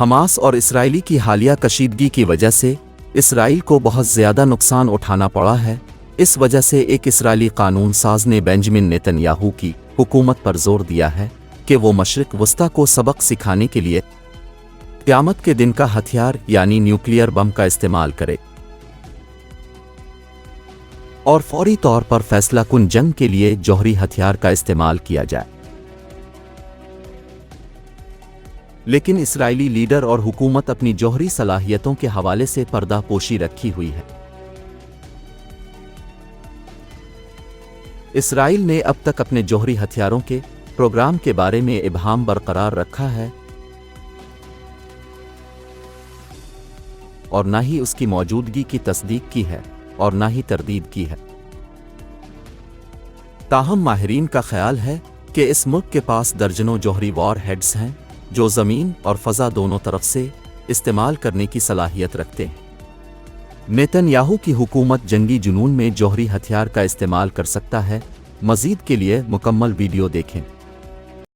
Hamas और Israeli की हालिया कशीदगी की वजह से इसराइल को बहुत ज़्यादा नुकसान उठाना पड़ा है। इस वजह से एक इसराइली कानून साज ने बेंजामिन नेतन्याहू की हुकूमत पर जोर दिया है कि वो मशरिक़ वस्ता को सबक सिखाने के लिए क़यामत के दिन का हथियार यानी न्यूक्लियर बम का इस्तेमाल करे और फौरी तौर पर फैसलाकुन जंग के लिए जौहरी हथियार का इस्तेमाल किया जाए। लेकिन इसराइली लीडर और हुकूमत अपनी जौहरी सलाहियतों के हवाले से पर्दापोशी रखी हुई है। इसराइल ने अब तक अपने जौहरी हथियारों के प्रोग्राम के बारे में इबहाम बरकरार रखा है और न ही उसकी मौजूदगी की तस्दीक की है और न ही तरदीद की है। ताहम माहिरीन का ख्याल है कि इस मुल्क के पास दर्जनों जौहरी वॉर हेड्स हैं जो ज़मीन और फ़ज़ा दोनों तरफ से इस्तेमाल करने की सलाहियत रखते हैं। नेतन्याहू की हुकूमत जंगी जुनून में जौहरी हथियार का इस्तेमाल कर सकता है। मज़ीद के लिए मुकम्मल वीडियो देखें।